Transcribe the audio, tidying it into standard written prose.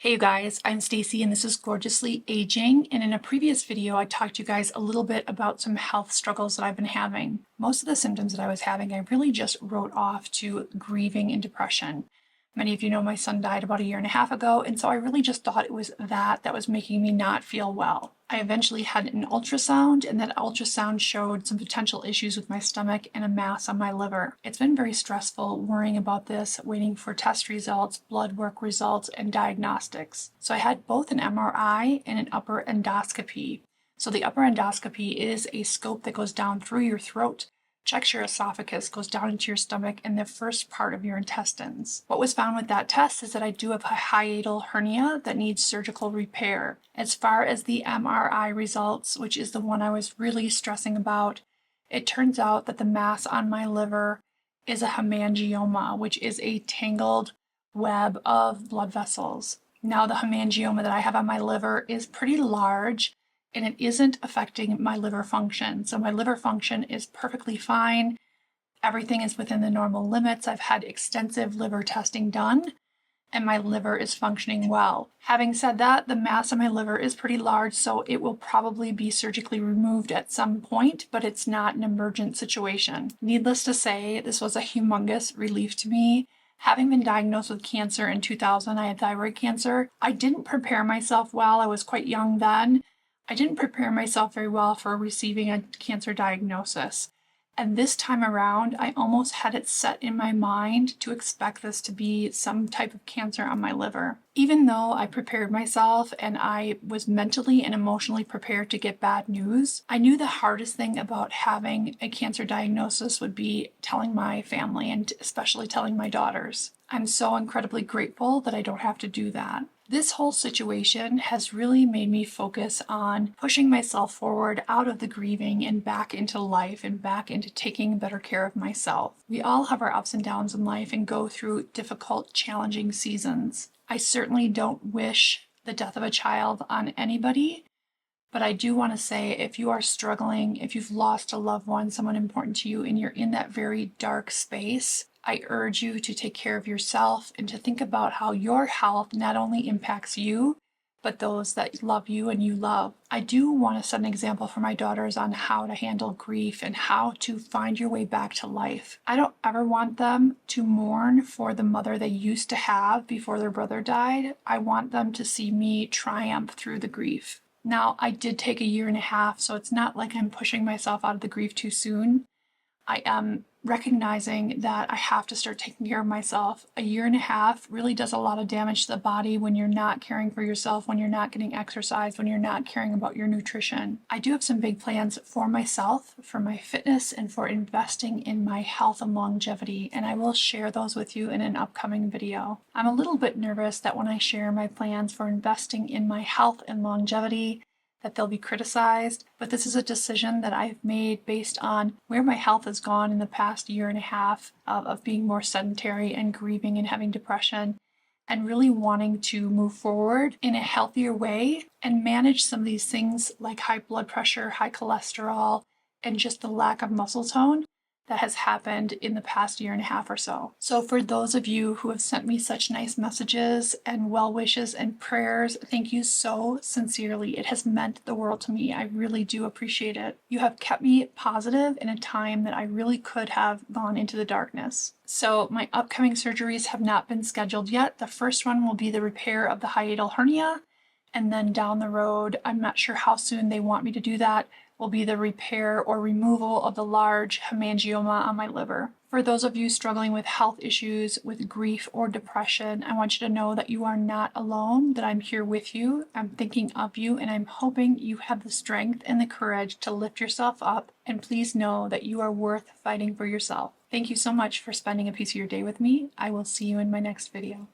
Hey you guys, I'm Stacy and this is Gorgeously Aging, and in a previous video I talked to you guys a little bit about some health struggles that I've been having. Most of the symptoms that I was having I really just wrote off to grieving and depression. Many of you know my son died about a year and a half ago, and so I really just thought it was that was making me not feel well. I eventually had an ultrasound, and that ultrasound showed some potential issues with my stomach and a mass on my liver. It's been very stressful worrying about this, waiting for test results, blood work results, and diagnostics. So I had both an MRI and an upper endoscopy. So the upper endoscopy is a scope that goes down through your throat, checks your esophagus, goes down into your stomach and the first part of your intestines. What was found with that test is that I do have a hiatal hernia that needs surgical repair. As far as the MRI results, which is the one I was really stressing about, it turns out that the mass on my liver is a hemangioma, which is a tangled web of blood vessels. Now, the hemangioma that I have on my liver is pretty large, and it isn't affecting my liver function. So my liver function is perfectly fine. Everything is within the normal limits. I've had extensive liver testing done, and my liver is functioning well. Having said that, the mass on my liver is pretty large, so it will probably be surgically removed at some point, but it's not an emergent situation. Needless to say, this was a humongous relief to me. Having been diagnosed with cancer in 2000, I had thyroid cancer. I didn't prepare myself well. I was quite young then. I didn't prepare myself very well for receiving a cancer diagnosis. And this time around, I almost had it set in my mind to expect this to be some type of cancer on my liver. Even though I prepared myself and I was mentally and emotionally prepared to get bad news, I knew the hardest thing about having a cancer diagnosis would be telling my family and especially telling my daughters. I'm so incredibly grateful that I don't have to do that. This whole situation has really made me focus on pushing myself forward out of the grieving and back into life and back into taking better care of myself. We all have our ups and downs in life and go through difficult, challenging seasons. I certainly don't wish the death of a child on anybody, but I do want to say if you are struggling, if you've lost a loved one, someone important to you, and you're in that very dark space, I urge you to take care of yourself and to think about how your health not only impacts you, but those that love you and you love. I do want to set an example for my daughters on how to handle grief and how to find your way back to life. I don't ever want them to mourn for the mother they used to have before their brother died. I want them to see me triumph through the grief. Now, I did take a year and a half, so it's not like I'm pushing myself out of the grief too soon. I am recognizing that I have to start taking care of myself. A year and a half really does a lot of damage to the body when you're not caring for yourself, when you're not getting exercise, when you're not caring about your nutrition. I do have some big plans for myself, for my fitness, and for investing in my health and longevity, and I will share those with you in an upcoming video. I'm a little bit nervous that when I share my plans for investing in my health and longevity, that they'll be criticized, but this is a decision that I've made based on where my health has gone in the past year and a half of being more sedentary and grieving and having depression, and really wanting to move forward in a healthier way and manage some of these things like high blood pressure, high cholesterol, and just the lack of muscle tone that has happened in the past year and a half or so. So for those of you who have sent me such nice messages and well wishes and prayers, thank you so sincerely. It has meant the world to me. I really do appreciate it. You have kept me positive in a time that I really could have gone into the darkness. So my upcoming surgeries have not been scheduled yet. The first one will be the repair of the hiatal hernia, and then down the road, I'm not sure how soon they want me to do that, will be the repair or removal of the large hemangioma on my liver. For those of you struggling with health issues, with grief or depression, I want you to know that you are not alone, that I'm here with you, I'm thinking of you, and I'm hoping you have the strength and the courage to lift yourself up, and please know that you are worth fighting for yourself. Thank you so much for spending a piece of your day with me. I will see you in my next video.